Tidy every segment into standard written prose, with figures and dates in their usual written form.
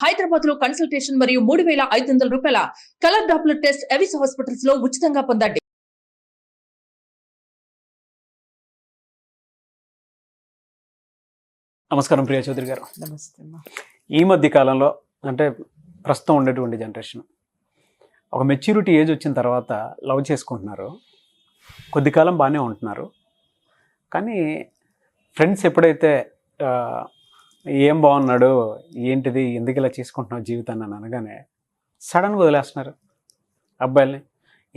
హైదరాబాద్ లో కన్సల్టేషన్ మరియు 3,500 రూపాయల colour Doppler test Avis hospitals లో ఉచితంగా పొందండి. నమస్కారం ప్రియా చౌదరి గారు. నమస్తే అమ్మా. ఈ మధ్య కాలంలో అంటే ప్రస్తుతం ఉండేటువంటి జనరేషన్ ఒక మెచ్యూరిటీ ఏజ్ వచ్చిన తర్వాత లవ్ చేసుకుంటున్నారు, కొద్ది కాలం బాగానే ఉంటున్నారు. కానీ ఫ్రెండ్స్ ఎప్పుడైతే ఏం బాగున్నాడు, ఏంటిది, ఎందుకు ఇలా చేసుకుంటున్నావు జీవితాన్ని అని అనగానే సడన్గా వదిలేస్తున్నారు అబ్బాయిల్ని.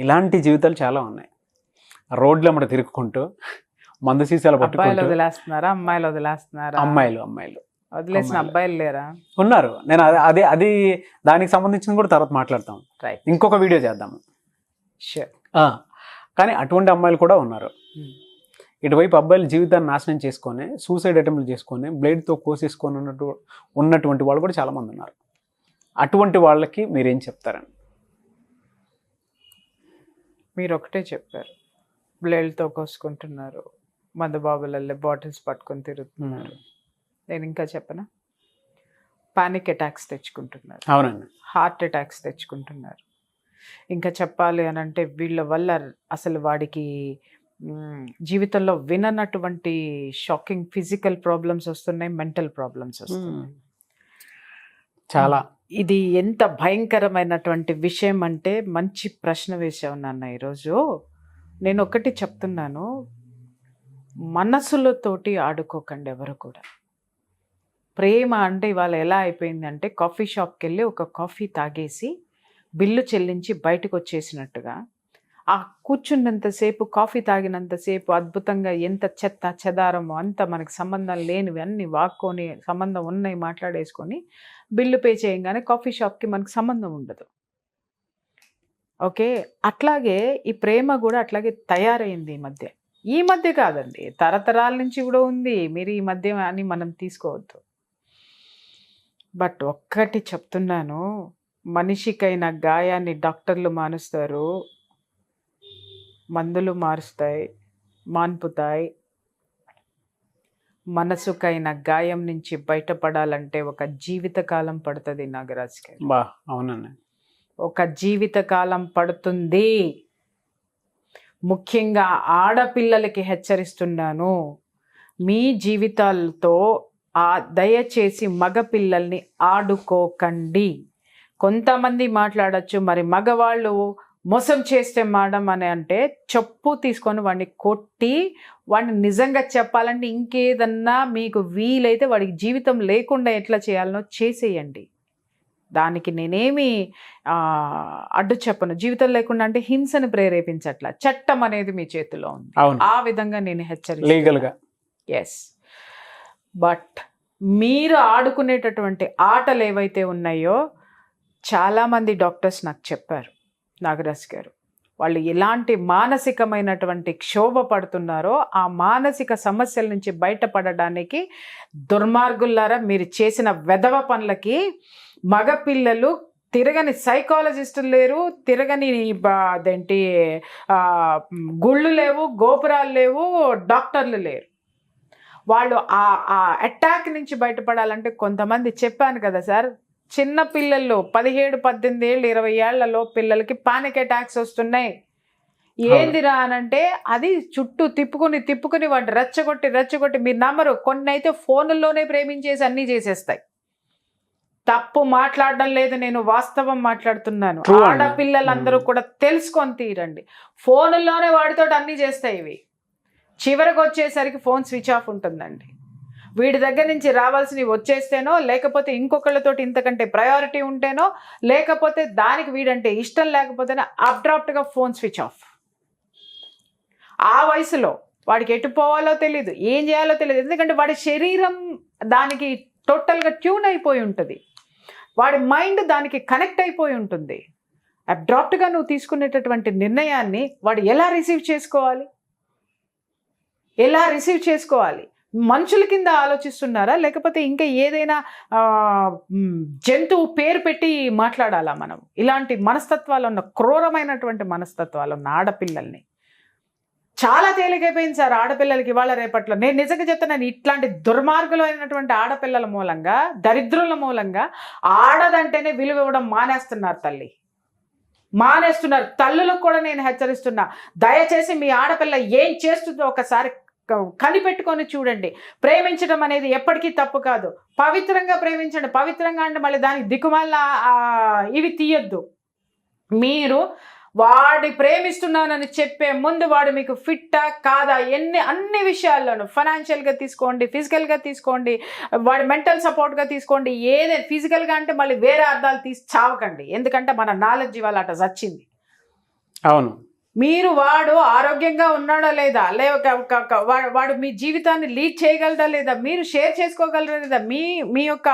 ఇలాంటి జీవితాలు చాలా ఉన్నాయి. రోడ్లు అమ్మట తిరుక్కుంటూ మందు సీసాలు పట్టుకుంటూ వదిలేస్తున్నారా, అమ్మాయిలు వదిలేస్తున్నారా? అమ్మాయిలు వదిలేసిన అబ్బాయిలు లేరా? ఉన్నారు. నేను అది దానికి సంబంధించింది కూడా తర్వాత మాట్లాడతాం, ఇంకొక వీడియో చేద్దాము. కానీ అటువంటి అమ్మాయిలు కూడా ఉన్నారు. ఇటువైపు అబ్బాయిలు జీవితాన్ని నాశనం చేసుకొని సూసైడ్ అటెంప్ట్లు చేసుకొని బ్లేడ్తో కోసేసుకొని ఉన్నటువంటి వాళ్ళు కూడా చాలామంది ఉన్నారు. అటువంటి వాళ్ళకి మీరేం చెప్తారండి? మీరు ఒకటే చెప్పారు, బ్లేడ్తో కోసుకుంటున్నారు, మందుబాబులలో బాటిల్స్ పట్టుకొని తిరుగుతున్నారు. నేను ఇంకా చెప్పనా, పానిక్ అటాక్స్ తెచ్చుకుంటున్నారు. అవునండి, హార్ట్ అటాక్స్ తెచ్చుకుంటున్నారు. ఇంకా చెప్పాలి అని అంటే వీళ్ళ వల్ల అసలు వాడికి జీవితంలో విననటువంటి షాకింగ్ ఫిజికల్ ప్రాబ్లమ్స్ వస్తున్నాయి, మెంటల్ ప్రాబ్లమ్స్ వస్తున్నాయి. చాలా ఇది ఎంత భయంకరమైనటువంటి విషయం అంటే, మంచి ప్రశ్న వేసావు నాన్న. ఈరోజు నేను ఒకటి చెప్తున్నాను, మనసులతోటి ఆడుకోకండి ఎవరు కూడా. ప్రేమ అంటే ఇవాళ ఎలా అయిపోయింది అంటే, కాఫీ షాప్కి వెళ్ళి ఒక కాఫీ తాగేసి బిల్లు చెల్లించి బయటకు వచ్చేసినట్టుగా, ఆ కూర్చున్నంతసేపు కాఫీ తాగినంతసేపు అద్భుతంగా ఎంత చెత్త చెదారమో అంత మనకి సంబంధం లేనివి అన్నీ వాక్కొని సంబంధం ఉన్నాయి మాట్లాడేసుకొని బిల్లు పే చేయగానే కాఫీ షాప్కి మనకు సంబంధం ఉండదు. ఓకే, అట్లాగే ఈ ప్రేమ కూడా అట్లాగే తయారైంది ఈ మధ్య కాదండి, తరతరాల నుంచి కూడా ఉంది. మీరు ఈ మధ్య అని మనం తీసుకోవద్దు. బట్ ఒక్కటి చెప్తున్నాను, మనిషికైన గాయాన్ని డాక్టర్లు మానుస్తారు, మందులు మాన్పుతాయి. మనసుకైన గాయం నుంచి బయటపడాలంటే ఒక జీవితకాలం పడుతుంది నాగరాజ్ గారు. అవునండి, ఒక జీవితకాలం పడుతుంది. ముఖ్యంగా ఆడపిల్లలకి హెచ్చరిస్తున్నాను, మీ జీవితాలతో దయచేసి మగపిల్లల్ని ఆడుకోకండి. కొంతమంది మాట్లాడచ్చు, మరి మగవాళ్ళు మోసం చేస్తే మేడం అని అంటే చెప్పు తీసుకొని వాడిని కొట్టి, వాడిని నిజంగా చెప్పాలంటే ఇంకేదన్నా మీకు వీలైతే వాడికి జీవితం లేకుండా ఎట్లా చేయాలనో చేసేయండి. దానికి నేనేమి అడ్డు చెప్పను. జీవితం లేకుండా అంటే హింసను ప్రేరేపించట్లా, చట్టం అనేది మీ చేతిలో ఉంది. ఆ విధంగా నేను హెచ్చరిస్తున్నాను. ఎస్, బట్ మీరు ఆడుకునేటటువంటి ఆటలు ఏవైతే ఉన్నాయో, చాలామంది డాక్టర్స్ నాకు చెప్పారు నాగరాజ్ గారు, వాళ్ళు ఎలాంటి మానసికమైనటువంటి క్షోభ పడుతున్నారో, ఆ మానసిక సమస్యల నుంచి బయటపడడానికి దుర్మార్గులారా మీరు చేసిన వెధవ పనులకి మగపిల్లలు తిరగని సైకాలజిస్టులు లేరు, తిరగని అదేంటి గుళ్ళు లేవు, గోపురాలు లేవు, డాక్టర్లు లేరు. వాళ్ళు ఆ అటాక్ నుంచి బయటపడాలంటే కొంతమంది చెప్పాను కదా సార్, చిన్న పిల్లల్లో 17, 18 ఏళ్ళు 20 ఏళ్లలో పిల్లలకి పానిక్ అటాక్స్ వస్తున్నాయి. ఏందిరా అనంటే అది చుట్టూ తిప్పుకుని వాటి రెచ్చగొట్టి మీరు నమ్మరు, కొన్ని అయితే ఫోన్లోనే ప్రేమించేసి అన్నీ చేసేస్తాయి. తప్పు మాట్లాడడం లేదు, నేను వాస్తవం మాట్లాడుతున్నాను. ఆడపిల్లలందరూ కూడా తెలుసుకొని తీరండి. ఫోన్లోనే వాడితో అన్నీ చేస్తాయి ఇవి. చివరికి వచ్చేసరికి ఫోన్ స్విచ్ ఆఫ్ ఉంటుందండి. వీడి దగ్గర నుంచి రావాల్సినవి వచ్చేస్తేనో, లేకపోతే ఇంకొకళ్ళతోటి ఇంతకంటే ప్రయారిటీ ఉంటేనో, లేకపోతే దానికి వీడంటే ఇష్టం లేకపోతేనే అబ్రాప్ట్గా ఫోన్ స్విచ్ ఆఫ్. ఆ వయసులో వాడికి ఎటు పోవాలో తెలియదు, ఏం చేయాలో తెలియదు. ఎందుకంటే వాడి శరీరం దానికి టోటల్గా ట్యూన్ అయిపోయి ఉంటుంది, వాడి మైండ్ దానికి కనెక్ట్ అయిపోయి ఉంటుంది. అబ్రాప్ట్గా నువ్వు తీసుకునేటటువంటి నిర్ణయాన్ని వాడు ఎలా రిసీవ్ చేసుకోవాలి? మనుషుల కింద ఆలోచిస్తున్నారా, లేకపోతే ఇంకా ఏదైనా జంతువు పేరు పెట్టి మాట్లాడాలా మనం? ఇలాంటి మనస్తత్వాలు ఉన్న, క్రూరమైనటువంటి మనస్తత్వాలు ఉన్న ఆడపిల్లల్ని చాలా తేలికైపోయింది సార్ ఆడపిల్లలకి ఇవాళ రేపట్లో. నేను నిజంగా చెప్తున్నాను, ఇట్లాంటి దుర్మార్గులైనటువంటి ఆడపిల్లల మూలంగా, దరిద్రుల మూలంగా ఆడదంటేనే విలువ ఇవ్వడం మానేస్తున్నారు తల్లి, మానేస్తున్నారు. తల్లులకు కూడా నేను హెచ్చరిస్తున్నా, దయచేసి మీ ఆడపిల్ల ఏం చేస్తుందో ఒకసారి కనిపెట్టుకొని చూడండి. ప్రేమించడం అనేది ఎప్పటికీ తప్పు కాదు, పవిత్రంగా ప్రేమించండి. పవిత్రంగా అంటే మళ్ళీ దానికి దిక్కుమాల ఇవి తీయొద్దు. మీరు వాడి ప్రేమిస్తున్నానని చెప్పే ముందు వాడు మీకు ఫిట్టా కాదా అన్ని విషయాల్లోనూ, ఫైనాన్షియల్గా తీసుకోండి, ఫిజికల్గా తీసుకోండి, వాడి మెంటల్ సపోర్ట్గా తీసుకోండి, ఏదైనా ఫిజికల్గా అంటే మళ్ళీ వేరే అర్థాలు తీసి చావకండి. ఎందుకంటే మన నాలెడ్జ్ ఇవాళ అట చచ్చింది. అవును, మీరు వాడు ఆరోగ్యంగా ఉన్నాడా లేదా, వాడు మీ జీవితాన్ని లీడ్ చేయగలడా లేదా, మీరు షేర్ చేసుకోగలరా లేదా, మీ యొక్క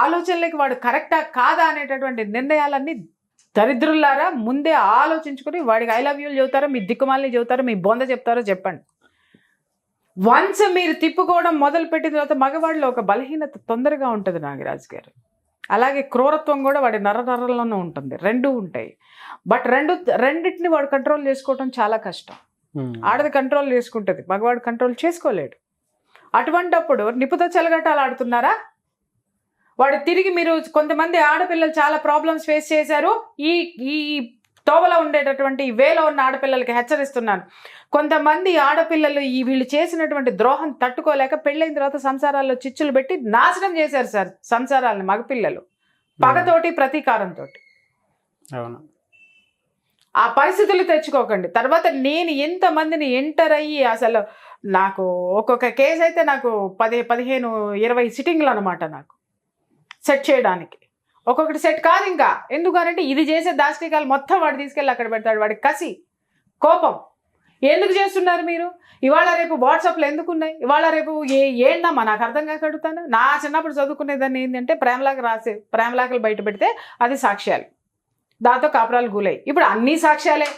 ఆలోచనలకి వాడు కరెక్టా కాదా అనేటటువంటి నిర్ణయాలన్నీ దరిద్రులారా ముందే ఆలోచించుకొని వాడికి ఐ లవ్ యూలు చెబుతారో, మీ దిక్కుమాలని చెబుతారో, మీ బొంద చెప్తారో చెప్పండి. వన్స్ మీరు తిప్పుకోవడం మొదలు పెట్టిన తర్వాత మగవాడిలో ఒక బలహీనత తొందరగా ఉంటుంది నాగరాజు గారు. అలాగే క్రూరత్వం కూడా వాడి నరనరల్లోనే ఉంటుంది, రెండూ ఉంటాయి. బట్ రెండింటిని వాడు కంట్రోల్ చేసుకోవడం చాలా కష్టం. ఆడది కంట్రోల్ చేసుకుంటుంది, మగవాడు కంట్రోల్ చేసుకోలేడు. అటువంటప్పుడు నిపుతో చెలగటాలు ఆడుతున్నారా? వాడు తిరిగి మీరు కొంతమంది ఆడపిల్లలు చాలా ప్రాబ్లమ్స్ ఫేస్ చేశారు. ఈ తోవలో ఉండేటటువంటి వేలో ఉన్న ఆడపిల్లలకి హెచ్చరిస్తున్నాను, కొంతమంది ఆడపిల్లలు వీళ్ళు చేసినటువంటి ద్రోహం తట్టుకోలేక పెళ్ళైన తర్వాత సంసారాల్లో చిచ్చులు పెట్టి నాశనం చేశారు సార్ సంసారాలను మగపిల్లలు, పగతోటి ప్రతీకారంతో. ఆ పరిస్థితులు తెచ్చుకోకండి. తర్వాత నేను ఎంతమందిని ఎంటర్ అయ్యి అసలు నాకు ఒక్కొక్క కేసు అయితే నాకు 15-20 సిట్టింగ్లు అనమాట నాకు సెట్ చేయడానికి. ఒక్కొక్కటి సెట్ కాదు ఇంకా, ఎందుకనంటే ఇది చేసే దాష్టికాలు మొత్తం వాడు తీసుకెళ్ళి అక్కడ పెడతాడు. వాడికి కసి, కోపం. ఎందుకు చేస్తున్నారు మీరు? ఇవాళ రేపు వాట్సాప్లో ఎందుకు ఉన్నాయి? ఇవాళ రేపు ఏంటమ్మా నాకు అర్థం కాక అడుగుతాను. నా చిన్నప్పుడు చదువుకునేదాన్ని ఏంటంటే ప్రేమలాకలు బయట పెడితే అది సాక్ష్యాలు, దాంతో కాపురాలు గూలాయి. ఇప్పుడు అన్నీ సాక్ష్యాలే,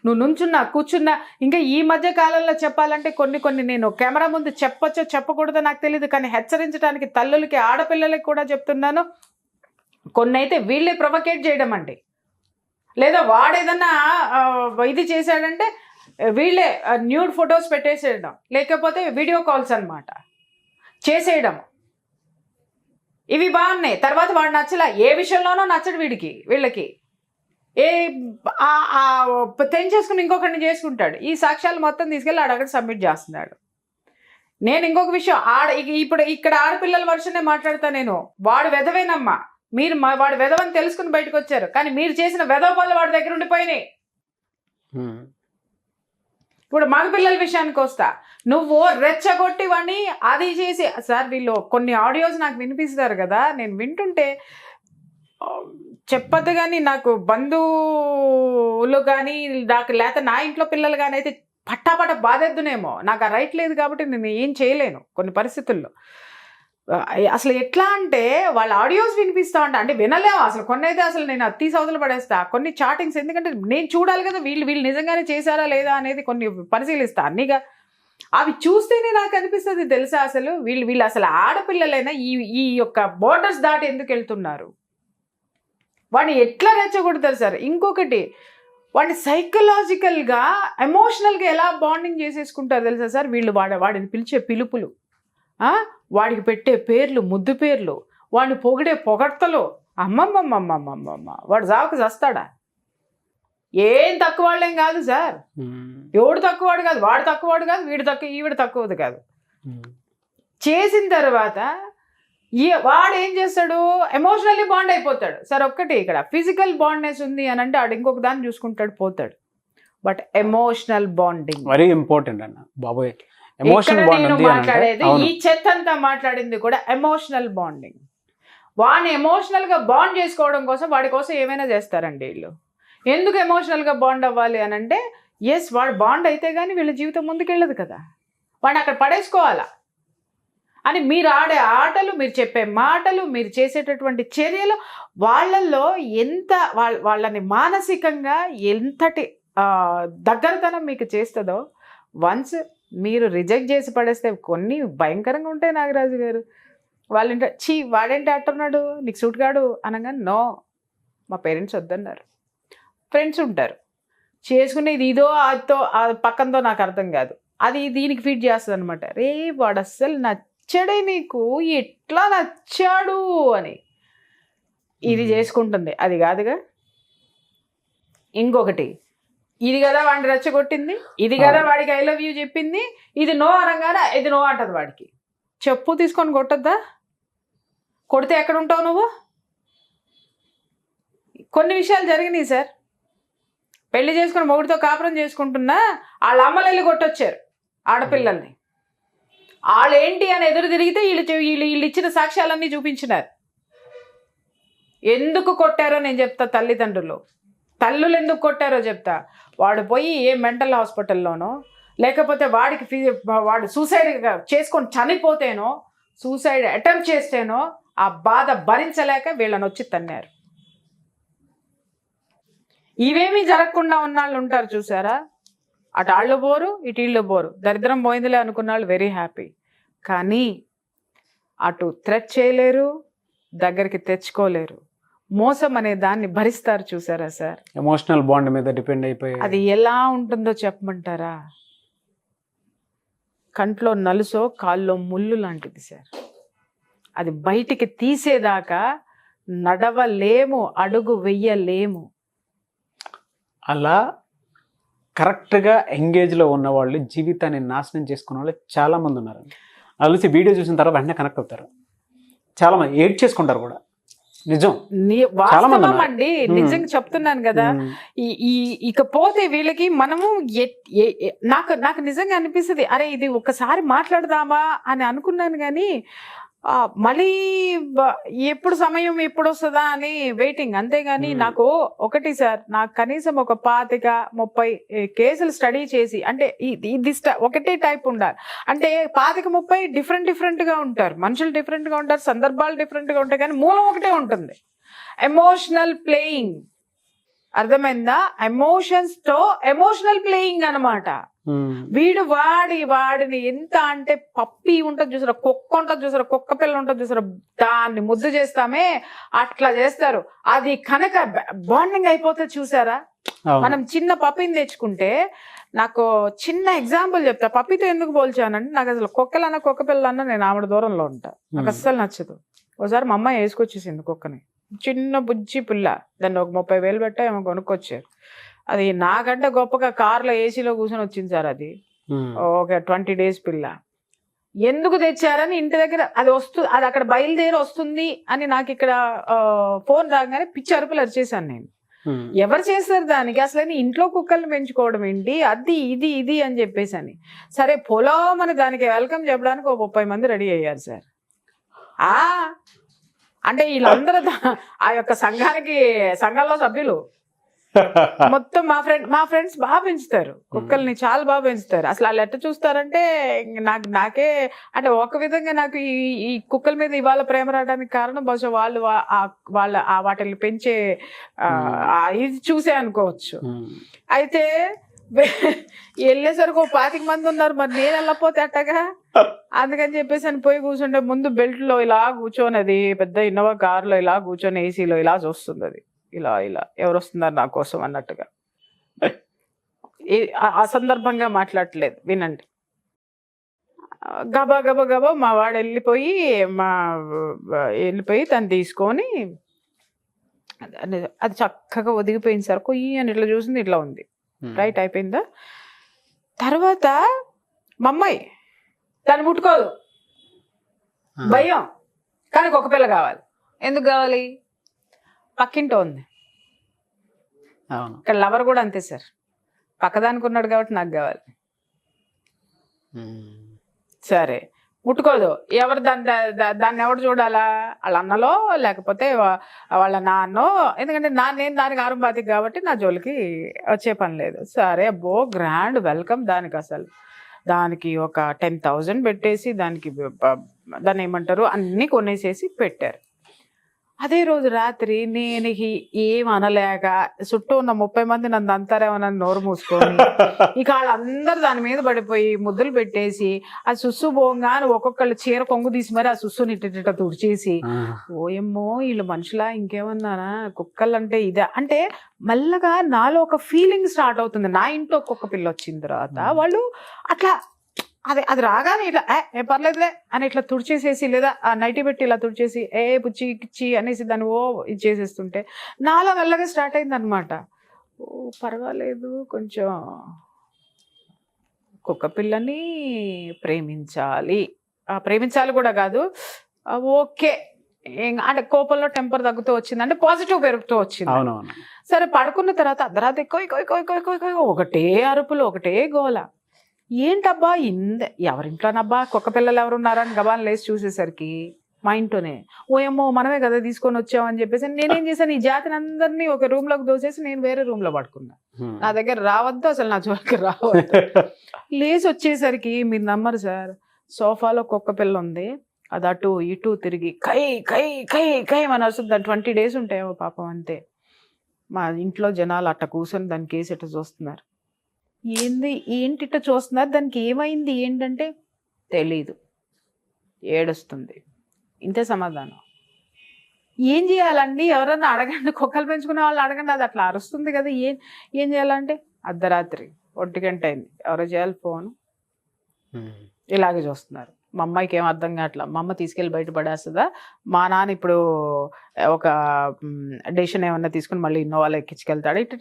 నువ్వు నుంచున్నా కూర్చున్నా. ఇంకా ఈ మధ్య కాలంలో చెప్పాలంటే కొన్ని నేను కెమెరా ముందు చెప్పొచ్చో చెప్పకూడదో నాకు తెలియదు, కానీ హెచ్చరించడానికి తల్లులకి ఆడపిల్లలకి కూడా చెప్తున్నాను. కొన్ని అయితే వీళ్ళే ప్రొవకేట్ చేయడం అండి, లేదా వాడేదన్నా ఇది చేశాడంటే వీళ్ళే న్యూడ్ ఫొటోస్ పెట్టేసేయడం, లేకపోతే వీడియో కాల్స్ అన్నమాట చేసేయడం. ఇవి బాగున్నాయి. తర్వాత వాడు నచ్చలా, ఏ విషయంలోనో నచ్చడు వీళ్ళకి తెంచేసుకుని ఇంకొకరిని చేసుకుంటాడు. ఈ సాక్ష్యాలు మొత్తం తీసుకెళ్ళి అక్కడ సబ్మిట్ చేస్తున్నాడు. నేను ఇంకొక విషయం ఇప్పుడు ఇక్కడ ఆడపిల్లల వర్షనే మాట్లాడతా నేను. వాడు వెధవేనమ్మా, మీరు వాడు వెధవని తెలుసుకుని బయటకు వచ్చారు, కానీ మీరు చేసిన వెధవ పనులు వాడి దగ్గర ఉండిపోయినాయి. ఇప్పుడు మగపిల్లల విషయానికి వస్తా, నువ్వు రెచ్చగొట్టి వాడిని అది చేసి, సార్ వీళ్ళు కొన్ని ఆడియోస్ నాకు వినిపిస్తారు కదా, నేను వింటుంటే చెప్పద్దు కానీ నాకు బంధువులు కానీ లేకపోతే నా ఇంట్లో పిల్లలు కానీ అయితే పట్టాపట్ట బాధేద్దునేమో. నాకు ఆ రైట్ లేదు కాబట్టి నేను ఏం చేయలేను కొన్ని పరిస్థితుల్లో. అసలు ఎట్లా అంటే వాళ్ళ ఆడియోస్ వినిపిస్తా అంటే వినలేము అసలు. కొన్ని అయితే అసలు నేను తీసి అవతల పడేస్తా కొన్ని చాటింగ్స్, ఎందుకంటే నేను చూడాలి కదా వీళ్ళు నిజంగానే చేశారా లేదా అనేది కొన్ని పరిశీలిస్తా అన్నీగా. అవి చూస్తేనే నాకు అనిపిస్తుంది తెలుసా, అసలు వీళ్ళు అసలు ఆడపిల్లలైనా ఈ యొక్క బోర్డర్స్ దాటి ఎందుకు వెళ్తున్నారు? వాడిని ఎట్లా రెచ్చగొడతారు సార్? ఇంకొకటి, వాడిని సైకలాజికల్గా ఎమోషనల్గా ఎలా బాండింగ్ చేసేసుకుంటారు తెలుసా సార్ వీళ్ళు? వాడిని పిలిచే పిలుపులు, వాడికి పెట్టే పేర్లు, ముద్దు పేర్లు, వాడిని పొగిడే పొగడ్తలు, అమ్మమ్మమ్మమ్మమ్మమ్మ వాడు జావుకు చస్తాడా? ఏం తక్కువ వాళ్ళేం కాదు సార్, ఎవడు తక్కువవాడు కాదు, వాడు తక్కువవాడు కాదు, ఈవిడ తక్కువది కాదు. చేసిన తర్వాత వాడు ఏం చేస్తాడు, ఎమోషనల్లీ బాండ్ అయిపోతాడు సార్. ఒక్కటి ఇక్కడ ఫిజికల్ బాండ్నెస్ ఉంది అని అంటే వాడు ఇంకొక దాన్ని చూసుకుంటాడు పోతాడు, but emotional bonding very important అన్న బాబోయ్. నేను మాట్లాడేది ఈ చెత్త అంతా మాట్లాడింది కూడా ఎమోషనల్ బాండింగ్. వాడిని ఎమోషనల్గా బాండ్ చేసుకోవడం కోసం వాడి కోసం ఏమైనా చేస్తారండి వీళ్ళు. ఎందుకు ఎమోషనల్గా బాండ్ అవ్వాలి అని అంటే, ఎస్ వాడు బాండ్ అయితే కానీ వీళ్ళ జీవితం ముందుకెళ్ళదు కదా, వాడిని అక్కడ పడేసుకోవాలా అని. మీరు ఆడే ఆటలు, మీరు చెప్పే మాటలు, మీరు చేసేటటువంటి చర్యలు వాళ్ళల్లో ఎంత వాళ్ళని మానసికంగా ఎంతటి దగ్గరతనం మీకు చేస్తుందో, వన్స్ మీరు రిజెక్ట్ చేసి పడేస్తే కొన్ని భయంకరంగా ఉంటాయి నాగరాజు గారు. వాళ్ళంటే వాడేంటి అంటున్నాడు నీకు సూట్ కాడు అనగా, నో మా పేరెంట్స్ వద్దన్నారు. ఫ్రెండ్స్ ఉంటారు, చేసుకునే ఇది ఇదో అదో పక్కనతో నాకు అర్థం కాదు, అది దీనికి ఫీడ్ చేస్తుంది అనమాట. రే వాడు అస్సలు నచ్చాడే నీకు, ఎట్లా నచ్చాడు అని ఇది చేసుకుంటుంది. అది కాదుగా. ఇంకొకటి, ఇది కదా వాడిని రెచ్చగొట్టింది, ఇది కదా వాడికి ఐ లవ్ యూ చెప్పింది, ఇది నో అనగానే ఇది నో అంటది వాడికి. చెప్పు తీసుకొని కొట్టద్దా? కొడితే ఎక్కడ ఉంటావు నువ్వు? కొన్ని విషయాలు జరిగినాయి సార్. పెళ్లి చేసుకుని మొగుడితో కాపురం చేసుకుంటున్నా వాళ్ళ అమ్మలు వెళ్ళి కొట్టొచ్చారు ఆడపిల్లల్ని. వాళ్ళు ఏంటి అని ఎదురు తిరిగితే వీళ్ళు ఇచ్చిన సాక్ష్యాలన్నీ చూపించినారు. ఎందుకు కొట్టారో నేను చెప్తా. తల్లులు ఎందుకు కొట్టారో చెప్తా. వాడు పోయి ఏ మెంటల్ హాస్పిటల్లోనో, లేకపోతే వాడు సూసైడ్ చేసుకొని చనిపోతేనో, సూసైడ్ అటెంప్ట్ చేస్తేనో ఆ బాధ భరించలేక వీళ్ళని వచ్చి తన్నారు. ఇవేమీ జరగకుండా ఉన్న వాళ్ళు ఉంటారు చూసారా, అటు ఆళ్ళు బోరు ఇటు ఇళ్ళు బోరు, దరిద్రం పోయిందిలే అనుకున్న వాళ్ళు వెరీ హ్యాపీ. కానీ అటు థ్రెట్ చేయలేరు, దగ్గరికి తెచ్చుకోలేరు. మోసం అనే దాన్ని భరిస్తారు చూసారా సార్. ఎమోషనల్ బాండ్ మీద డిపెండ్ అయిపోయి అది ఎలా ఉంటుందో చెప్పమంటారా? కంట్లో నలుసో కాల్లో ముళ్ళు లాంటిది సార్. అది బయటికి తీసేదాకా నడవలేము, అడుగు వెయ్యలేము. అలా కరెక్ట్గా ఎంగేజ్లో ఉన్న వాళ్ళు జీవితాన్ని నాశనం చేసుకున్న వాళ్ళు చాలామంది ఉన్నారు. వాళ్ళు వచ్చి వీడియో చూసిన తర్వాత వెంటనే కనెక్ట్ అవుతారు. చాలామంది ఏడ్ చేసుకుంటారు కూడా. నిజం, వాస్తవం అండి, నిజంగా చెప్తున్నాను కదా. ఇకపోతే వీళ్ళకి మనము నాకు నిజంగా అనిపిస్తుంది, అరే ఇది ఒక్కసారి మాట్లాడదామా అని అనుకున్నాను. కానీ మళ్ళీ ఎప్పుడు సమయం ఎప్పుడు వస్తుందా అని వెయిటింగ్, అంతేగాని నాకు ఒకటి సార్, నాకు కనీసం ఒక 25-30 కేసులు స్టడీ చేసి, అంటే ఇది ఒకటే టైప్ ఉండాలి. అంటే 25-30 డిఫరెంట్ గా ఉంటారు, మనుషులు డిఫరెంట్ గా ఉంటారు, సందర్భాలు డిఫరెంట్ గా ఉంటాయి, కానీ మూలం ఒకటే ఉంటుంది, ఎమోషనల్ ప్లేయింగ్. అర్థమైందా? ఎమోషన్స్ తో ఎమోషనల్ ప్లేయింగ్ అనమాట. వీడు వాడిని ఎంత అంటే పప్పి ఉంటుంది చూసారా, కుక్క ఉంటుంది చూసారా, కుక్క పిల్ల ఉంటుంది చూసారా, దాన్ని ముద్దు చేస్తామే అట్లా చేస్తారు. అది కనుక బాండింగ్ అయిపోతే చూసారా. మనం చిన్న పప్పిని తెచ్చుకుంటే, నాకు చిన్న ఎగ్జాంపుల్ చెప్తా. పప్పితో ఎందుకు పోల్చానంటే, నాకు అసలు కుక్క పిల్ల అన్న నేను ఆవిడ దూరంలో ఉంటా, నాకు అస్సలు నచ్చదు. ఒకసారి మా అమ్మాయి వేసుకొచ్చేసింది కుక్కని, చిన్న బుజ్జి పిల్ల, దాన్ని ఒక 30,000 పెట్టా ఏమో కొనుక్కొచ్చారు. అది నాకంటే గొప్పగా కార్లో ఏసీలో కూర్చొని వచ్చింది సార్. అది ఒక 20 days పిల్ల. ఎందుకు తెచ్చారని ఇంటి దగ్గర అది అది అక్కడ బయలుదేరి వస్తుంది అని నాకు ఇక్కడ ఫోన్ రాగానే పిచ్చి అరుపులు అరిచేసాను నేను. ఎవరు చేస్తారు దానికి? అసలు ఇంట్లో కుక్కల్ని పెంచుకోవడం ఏంటి, అది ఇది అని చెప్పేసి అని. సరే పొలం అని దానికి వెల్కమ్ చెప్పడానికి ఒక 30 మంది రెడీ అయ్యారు సార్. అంటే వీళ్ళందరూ ఆ యొక్క సంఘంలో సభ్యులు మొత్తం మా ఫ్రెండ్స్ బాగా పెంచుతారు కుక్కల్ని, చాలా బాగా పెంచుతారు. అసలు వాళ్ళు ఎట్ట చూస్తారంటే, నాకే అంటే ఒక విధంగా నాకు ఈ కుక్కల మీద ఇవాళ ప్రేమ రావడానికి కారణం బహుశా వాళ్ళ వాటిని పెంచే ఇది చూసే అనుకోవచ్చు. అయితే వెళ్ళేసరికి 25 మంది ఉన్నారు, మరి నేను వెళ్ళకపోతే అట్టగా, అందుకని చెప్పేసి అని పోయి కూర్చుంటే ముందు బెల్ట్ లో ఇలా కూర్చొని, అది పెద్ద ఇన్నోవా కారులో ఇలా కూర్చొని ఏసీలో ఇలా చూస్తుంది. అది ఇలా ఎవరు వస్తున్నారు నా కోసం అన్నట్టుగా. అసందర్భంగా మాట్లాడట్లేదు, వినండి. గబా మా వాడు వెళ్ళిపోయి తను తీసుకొని అది చక్కగా ఒదిగిపోయింది సార్. కొయ్యి అని ఇట్లా చూసింది, ఇట్లా ఉంది, రైట్ అయిపోయిందా. తర్వాత మా అమ్మాయి దాన్ని ముట్టుకోదు, భయం, కానీ ఒక పిల్ల కావాలి. ఎందుకు కావాలి? పక్కింటో ఉంది. ఇక్కడ లవర్ కూడా అంతే సార్, పక్కదానికి ఉన్నాడు కాబట్టి నాకు కావాలి. సరే ముట్టుకోదు. ఎవరు దాన్ని ఎవరు చూడాలా? వాళ్ళ అన్నలో లేకపోతే వాళ్ళ నాన్నో, ఎందుకంటే నేను దానికి ఆరంభాతికి కాబట్టి నా జోలికి వచ్చే పని లేదు. సరే అబ్బో గ్రాండ్ వెల్కమ్ దానికి. అసలు దానికి ఒక 10,000 పెట్టేసి దాన్ని ఏమంటారు అన్నీ కొనేసేసి పెట్టారు. అదే రోజు రాత్రి నేను ఏం అనలేక చుట్టూ ఉన్న 30 మంది నన్ను అంతారేమోనని నోరు మూసుకొని ఇక వాళ్ళందరూ దాని మీద పడిపోయి ముద్దులు పెట్టేసి ఆ సుస్సు పోగానే ఒక్కొక్కళ్ళు చీర కొంగు తీసి మరి ఆ సుస్సుని ఇట్ట తుడిచేసి ఓయమ్మో వీళ్ళు మనుషులా ఇంకేమన్నానా కుక్కలు అంటే ఇదే అంటే మెల్లగా నాలో ఒక ఫీలింగ్ స్టార్ట్ అవుతుంది. నా ఇంట్లో ఒక్కొక్క పిల్ల వచ్చిన తర్వాత వాళ్ళు అట్లా అది రాగానే ఇట్లా ఏ పర్లేదులే అని ఇట్లా తుడిచేసేసి లేదా ఆ నైటీ పెట్టి ఇలా తుడిచేసి పుచ్చి కిచ్చి అనేసి దాన్ని ఇది చేసేస్తుంటే నాలో మెల్లగా స్టార్ట్ అయింది అనమాట. పర్వాలేదు కొంచెం కుక్క పిల్లని ప్రేమించాలి కూడా కాదు ఓకే అంటే కోపంలో టెంపర్ తగ్గుతూ వచ్చింది అంటే పాజిటివ్ పెరుగుతూ వచ్చింది. సరే పడుకున్న తర్వాత అర్ధరాత్రి ఒకటే అరుపులు ఒకటే గోల. ఏంటబ్బా ఎవరింట్లోనబ్బా కుక్క పిల్లలు ఎవరున్నారని గబాన్ లేసి చూసేసరికి మా ఇంట్లోనే ఓయమ్మో మనమే కదా తీసుకొని వచ్చామని చెప్పేసి నేనేం చేశాను ఈ జాతిని అందరినీ ఒక రూమ్ లోకి దోసేసి నేను వేరే రూమ్ లో పడుకున్నా. నా దగ్గర రావద్దు అసలు నా జోలికి రావద్దు. లేచి వచ్చేసరికి మీరు నమ్మరు సార్ సోఫాలో కుక్క పిల్ల ఉంది అది అటు ఇటు తిరిగి కై కై కై కై అని అరుస్తుంది. దాని 20 days ఉంటాయేమో పాపం అంతే. మా ఇంట్లో జనాలు అట్ట కూర్చొని దాని కేసు ఇట్ట చూస్తున్నారు. ఏంటిట చూస్తున్నారు దానికి ఏమైంది ఏంటంటే తెలీదు ఏడుస్తుంది ఇంతే సమాధానం. ఏం చేయాలండి ఎవరన్నా అడగండి కుక్కలు పెంచుకునే వాళ్ళు అడగండి అది అట్లా అరుస్తుంది కదా ఏం చేయాలంటే అర్ధరాత్రి 1 గంట అయింది ఎవరో చేయాలి ఫోన్ ఇలాగే చూస్తున్నారు. మా అమ్మాయికి ఏం అర్థం కావట్లా మా అమ్మ తీసుకెళ్ళి బయట పడేస్తుందా మా నాన్న ఇప్పుడు ఒక డెసిషన్ ఏమన్నా తీసుకుని మళ్ళీ ఇన్నోవాలో ఎక్కించుకెళ్తాడు ఇట్ట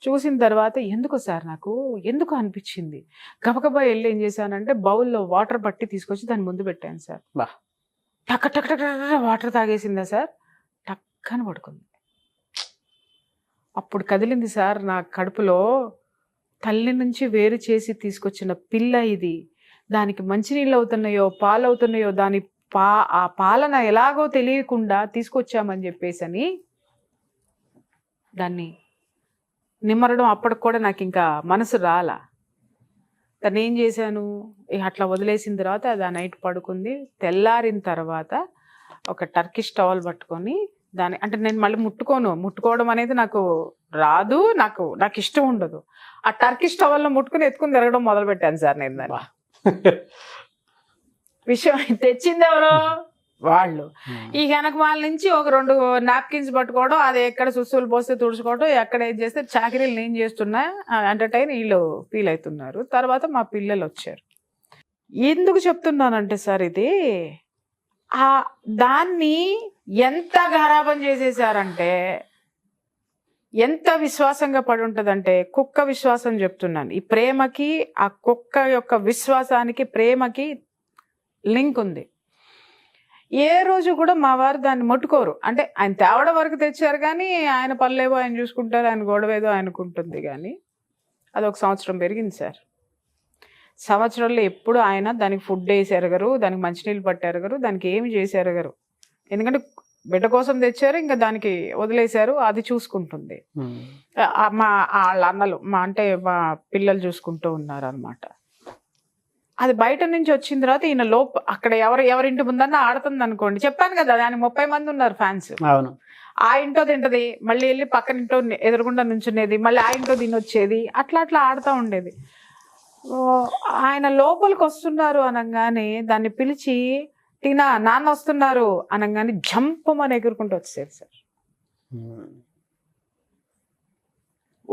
చూసిన తర్వాత ఎందుకు సార్ నాకు ఎందుకు అనిపించింది గబగబా వెళ్ళి ఏం చేశానంటే బౌల్లో వాటర్ పట్టి తీసుకొచ్చి దాని ముందు పెట్టాను సార్. టక్ టక్ టక్ వాటర్ తాగేసిందా సార్ టక్కని పడుకుంది. అప్పుడు కదిలింది సార్ నా కడుపులో తల్లి నుంచి వేరు చేసి తీసుకొచ్చిన పిల్ల ఇది దానికి మంచినీళ్ళు అవుతున్నాయో పాలు అవుతున్నాయో ఆ పాలన ఎలాగో తెలియకుండా తీసుకొచ్చామని చెప్పేసి దాన్ని నిమ్మరడం అప్పటికి కూడా నాకు ఇంకా మనసు రాలా. తను ఏం చేశాను అట్లా వదిలేసిన తర్వాత అది ఆ నైట్ పడుకుంది. తెల్లారిన తర్వాత ఒక టర్కిష్ టవల్ పట్టుకొని దాన్ని అంటే నేను మళ్ళీ ముట్టుకోవడం అనేది నాకు రాదు నాకు ఇష్టం ఉండదు. ఆ టర్కిష్ టవల్లో ముట్టుకుని ఎత్తుకుని తిరగడం మొదలు పెట్టాను సార్ నేను దాన్ని. విషయం తెచ్చింది ఎవరో వాళ్ళు ఈ వెనక వాళ్ళ నుంచి ఒక 2 నాప్కిన్స్ పట్టుకోవడం అది ఎక్కడ సుస్సులు పోస్తే తుడుచుకోవడం ఎక్కడ ఏం చేస్తే చాకరీలు నేను చేస్తున్నా ఎంటర్టైన్ వీళ్ళు ఫీల్ అవుతున్నారు. తర్వాత మా పిల్లలు వచ్చారు. ఎందుకు చెప్తున్నానంటే సార్ ఇది దాన్ని ఎంత గారాబం చేసేసారంటే ఎంత విశ్వాసంగా పడి ఉంటుందంటే కుక్క విశ్వాసం చెప్తున్నాను. ఈ ప్రేమకి ఆ కుక్క యొక్క విశ్వాసానికి ప్రేమకి లింక్ ఉంది. ఏ రోజు కూడా మా వారు దాన్ని ముట్టుకోరు అంటే ఆయన తేవడం వరకు తెచ్చారు కానీ ఆయన పనులేవో ఆయన చూసుకుంటారు ఆయన గొడవేదో ఆయనకుంటుంది కానీ అది 1 సంవత్సరం పెరిగింది సార్. సంవత్సరంలో ఎప్పుడు ఆయన దానికి ఫుడ్ వేసి ఎరగరు దానికి మంచినీళ్ళు పట్టి ఎరగరు దానికి ఏమి చేసి ఎరగరు ఎందుకంటే బిడ్డ కోసం తెచ్చారు ఇంకా దానికి వదిలేశారు అది చూసుకుంటుంది. వాళ్ళ అన్నలు మా పిల్లలు చూసుకుంటూ ఉన్నారు అనమాట. అది బయట నుంచి వచ్చిన తర్వాత ఈయన అక్కడ ఎవరింటి ముందన్నా ఆడుతుంది అనుకోండి చెప్పాను కదా దానికి 30 మంది ఉన్నారు ఫ్యాన్స్. ఆ ఇంట్లో తింటది మళ్ళీ వెళ్ళి పక్కన ఇంట్లో ఎదురుగుండా నుంచునేది మళ్ళీ ఆ ఇంట్లో తినొచ్చేది అట్లా ఆడుతూ ఉండేది. ఆయన లోపలికి వస్తున్నారు అనగానే దాన్ని పిలిచి టీనా నాన్న వస్తున్నారు అనగానే జంపమని ఎగురుకుంటూ వచ్చేది సార్.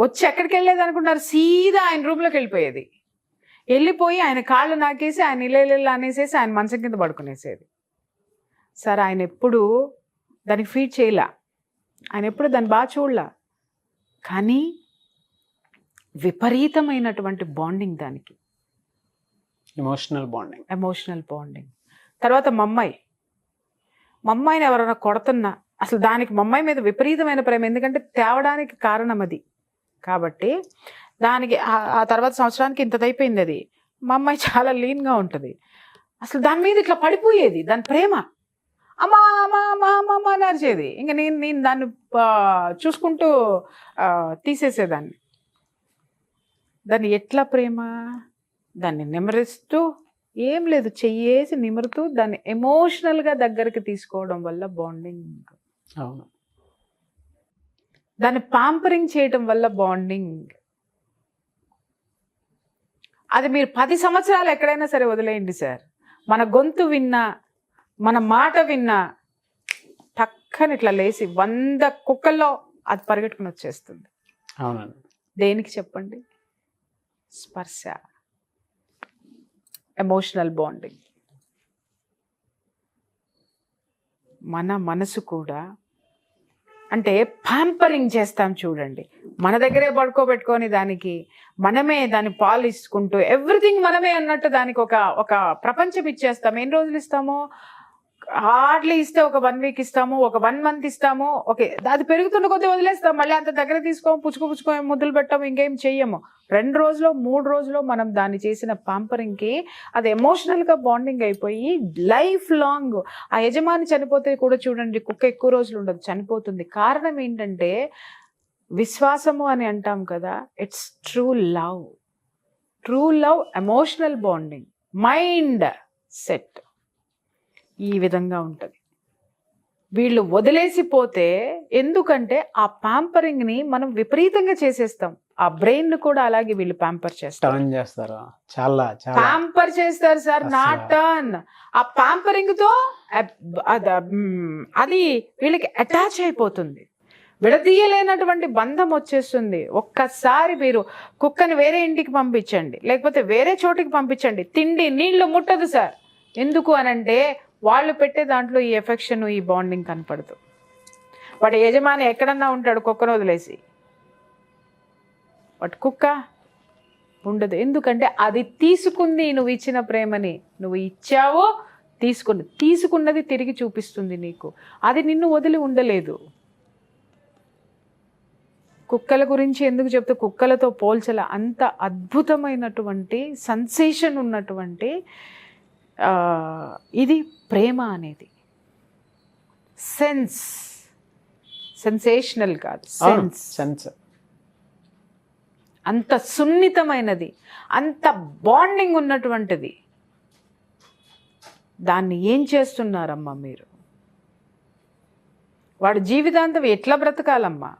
వచ్చి ఎక్కడికి వెళ్ళేది అనుకుంటారు సీదా ఆయన రూమ్లోకి వెళ్ళిపోయి ఆయన కాళ్ళు నాకేసి ఆయన ఇల్లు అనేసేసి ఆయన మంచం కింద పడుకునేసేది సార్. ఆయన ఎప్పుడు దానికి ఫీడ్ చేయలా ఆయన ఎప్పుడు దాన్ని బాగా చూడలా కానీ విపరీతమైనటువంటి బాండింగ్ దానికి ఎమోషనల్ బాండింగ్. తర్వాత మమ్మాయిని ఎవరైనా కొడుతున్నా అసలు దానికి మమ్మాయి మీద విపరీతమైన ప్రేమ ఎందుకంటే తేవడానికి కారణం అది కాబట్టి దానికి ఆ తర్వాత సంవత్సరానికి ఇంతదైపోయింది. అది మా అమ్మాయి చాలా లీన్గా ఉంటుంది అసలు దాని మీద ఇట్లా పడిపోయేది దాని ప్రేమ అమ్మా అమ్మా అమ్మా అమ్మ అని అరిచేది. ఇంకా నేను దాన్ని చూసుకుంటూ తీసేసేదాన్ని. దాన్ని ఎట్లా ప్రేమ దాన్ని నెమరిస్తూ ఏం లేదు, చెయ్యేసి నిమురుతూ దాన్ని ఎమోషనల్గా దగ్గరికి తీసుకోవడం వల్ల బాండింగ్, అవును. దాన్ని పాంపరింగ్ చేయడం వల్ల బాండింగ్. అది మీరు 10 సంవత్సరాలు ఎక్కడైనా సరే వదిలేయండి సార్, మన గొంతు విన్నా, మన మాట విన్నా టక్కని ఇట్లా లేసి 100 కుక్కల్లో అది పరిగెట్టుకుని వచ్చేస్తుంది. అవునండి. దేనికి చెప్పండి? స్పర్శ, ఎమోషనల్ బాండింగ్. మన మనసు కూడా అంటే ప్యాంపరింగ్ చేస్తాం చూడండి, మన దగ్గరే పడుకోబెట్టుకొని దానికి మనమే దాన్ని పాలిసుకుంటూ ఎవ్రీథింగ్ మనమే అన్నట్టు దానికి ఒక ప్రపంచం ఇచ్చేస్తాం. ఎన్ని రోజులు ఇస్తామో, హార్డ్లీ ఇస్తే ఒక 1 వీక్ ఇస్తాము, ఒక 1 మంత్ ఇస్తాము, ఓకే. అది పెరుగుతున్న కొద్దీ వదిలేస్తాం, మళ్ళీ అంత దగ్గర తీసుకోము, పుచ్చుకో ముద్దులు పెట్టాము, ఇంకేం చెయ్యము. 2 రోజులో 3 రోజులో మనం దాన్ని చేసిన పాంపరింగ్కి అది ఎమోషనల్గా బాండింగ్ అయిపోయి లైఫ్ లాంగ్. ఆ యజమాని చనిపోతే కూడా చూడండి, కుక్క ఎక్కువ రోజులు ఉండదు, చనిపోతుంది. కారణం ఏంటంటే విశ్వాసము అని అంటాం కదా, it's true love. True love, emotional bonding, mind set ఈ విధంగా ఉంటుంది. వీళ్ళు వదిలేసిపోతే, ఎందుకంటే ఆ ప్యాంపరింగ్ని మనం విపరీతంగా చేసేస్తాం. ఆ బ్రెయిన్ కూడా అలాగే వీళ్ళు ప్యాంపర్ చేస్తారు. టర్న్ చేస్తారా? చాలా చాలా ప్యాంపర్ చేస్తారు సార్, నా టర్న్. ఆ ప్యాంపరింగ్ తో అది వీళ్ళకి అటాచ్ అయిపోతుంది, విడదీయలేనటువంటి బంధం వచ్చేస్తుంది. ఒక్కసారి మీరు కుక్కని వేరే ఇంటికి పంపించండి, లేకపోతే వేరే చోటికి పంపించండి, తిండి నీళ్లు ముట్టదు సార్. ఎందుకు అనంటే వాళ్ళు పెట్టే దాంట్లో ఈ ఎఫెక్షన్, ఈ బాండింగ్ కనపడదు. వాడి యజమాని ఎక్కడన్నా ఉంటాడు కుక్కను వదిలేసి, బట్ కుక్క ఉండదు. ఎందుకంటే అది తీసుకుంది నువ్వు ఇచ్చిన ప్రేమని, నువ్వు ఇచ్చావో తీసుకున్నది తిరిగి చూపిస్తుంది నీకు. అది నిన్ను వదిలి ఉండలేదు. కుక్కల గురించి ఎందుకు చెప్తే, కుక్కలతో పోల్చల, అంత అద్భుతమైనటువంటి సెన్సేషన్ ఉన్నటువంటి ఇది ప్రేమ అనేది. సెన్సేషనల్ కాదు, సెన్స్. అంత సున్నితమైనది, అంత బాండింగ్ ఉన్నటువంటిది. దాన్ని ఏం చేస్తున్నారమ్మా మీరు? వాడి జీవితాంతం ఎట్లా బ్రతకాలమ్మా?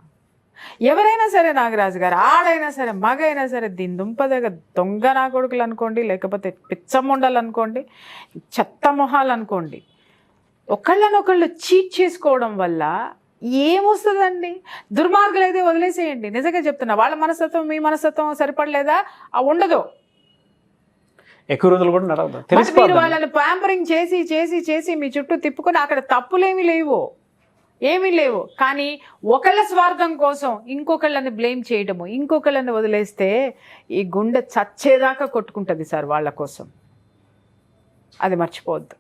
ఎవరైనా సరే, నాగరాజు గారు, ఆడైనా సరే, మగైనా సరే, దీని దుంపదగ దొంగ నా కొడుకులు అనుకోండి, లేకపోతే పిచ్చముండలు అనుకోండి, చెత్త మొహాలు అనుకోండి, ఒకళ్ళనొకళ్ళు చీట్ చేసుకోవడం వల్ల ఏమొస్తుందండి? దుర్మార్గులు అయితే వదిలేసేయండి. నిజంగా చెప్తున్నా, వాళ్ళ మనస్తత్వం మీ మనస్తత్వం సరిపడలేదా? ఉండదు. ఎక్కువ రోజులు కూడా నడవదు. మీరు వాళ్ళని ప్యాంపరింగ్ చేసి చేసి చేసి మీ చుట్టూ తిప్పుకొని అక్కడ తప్పులేమీ లేవు, ఏమీ లేవు. కానీ ఒకళ్ళ స్వార్థం కోసం ఇంకొకళ్ళని బ్లేమ్ చేయడము, ఇంకొకళ్ళని వదిలేస్తే ఈ గుండె చచ్చేదాకా కొట్టుకుంటుంది సార్ వాళ్ళ కోసం. అది మర్చిపోవద్దు.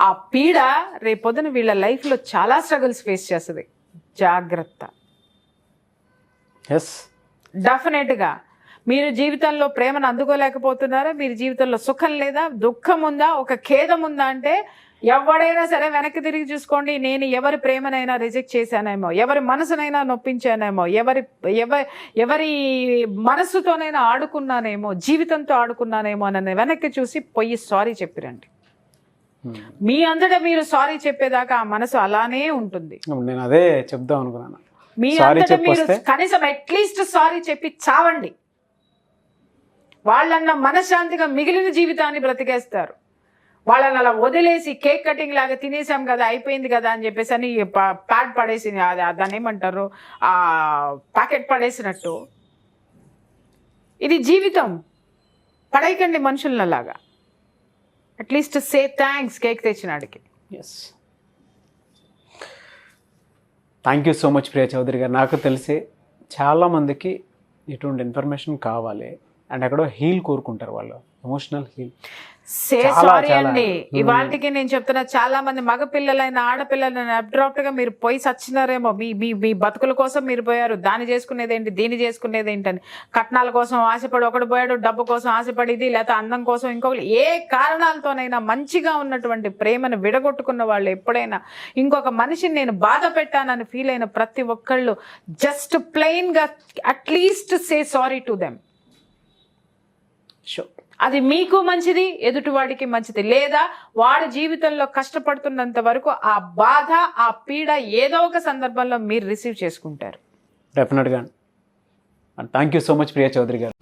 ఆ పీడ రేపొద్దున వీళ్ళ లైఫ్లో చాలా స్ట్రగుల్స్ ఫేస్ చేస్తుంది. జాగ్రత్త. డెఫినెట్గా మీరు జీవితంలో ప్రేమను అందుకోలేకపోతున్నారా? మీరు జీవితంలో సుఖం లేదా, దుఃఖం ఉందా, ఒక ఖేదం ఉందా అంటే ఎవడైనా సరే వెనక్కి తిరిగి చూసుకోండి. నేను ఎవరి ప్రేమనైనా రిజెక్ట్ చేశానేమో, ఎవరి మనసునైనా నొప్పించానేమో, ఎవరి మనసుతోనైనా ఆడుకున్నానేమో, జీవితంతో ఆడుకున్నానేమో అని వెనక్కి చూసి పోయి సారీ చెప్పిరండి. మీ అంతటా మీరు సారీ చెప్పేదాకా ఆ మనసు అలానే ఉంటుంది. నేను అదే చెప్దాం అనుకున్నాను. మీ అంతటా మీరు కనీసం అట్లీస్ట్ సారీ చెప్పి చావండి. వాళ్ళన్న మనశ్శాంతిగా మిగిలిన జీవితాన్ని బ్రతికేస్తారు. వాళ్ళని అలా వదిలేసి కేక్ కటింగ్ లాగా తినేసాం కదా, అయిపోయింది కదా అని చెప్పేసి అని ప్యాడ్ పడేసి, దాన్ని ఏమంటారు, ఆ ప్యాకెట్ పడేసినట్టు. ఇది జీవితం. పడేయకండి మనుషులలాగా. అట్లీస్ట్ సే థ్యాంక్స్ కేక్ తెచ్చినాడికి. Yes, thank you so much Priya Chaudhary గారు. నాకు తెలిసి చాలామందికి ఇటువంటి ఇన్ఫర్మేషన్ కావాలి, అండ్ ఎక్కడో హీల్ కోరుకుంటారు వాళ్ళు, ఎమోషనల్ హీల్. సే సారీ అండి. ఇవాళకి నేను చెప్తున్నా, చాలా మంది మగపిల్లలైన ఆడపిల్లలైన అబ్డ్రాప్ట్ గా మీరు పోయి సచ్చినారేమో. మీ బతుకుల కోసం మీరు పోయారు. దాన్ని చేసుకునేదేంటి, దీన్ని చేసుకునేది ఏంటని కట్నాల కోసం ఆశపడి ఒకడు పోయాడు, డబ్బు కోసం ఆశపడిది, లేకపోతే అందం కోసం ఇంకొకరు, ఏ కారణాలతోనైనా మంచిగా ఉన్నటువంటి ప్రేమను విడగొట్టుకున్న వాళ్ళు ఎప్పుడైనా ఇంకొక మనిషిని నేను బాధ పెట్టానని ఫీల్ అయిన ప్రతి ఒక్కళ్ళు జస్ట్ ప్లెయిన్ గా at least say sorry to them. Sure. అది మీకు మంచిది, ఎదుటివాడికి మంచిది. లేదా వాడి జీవితంలో కష్టపడుతున్నంత వరకు ఆ బాధ, ఆ పీడ ఏదో ఒక సందర్భంలో మీరు రిసీవ్ చేసుకుంటారు. డెఫినెట్గా. Thank you so much Priya Chaudhary గారు.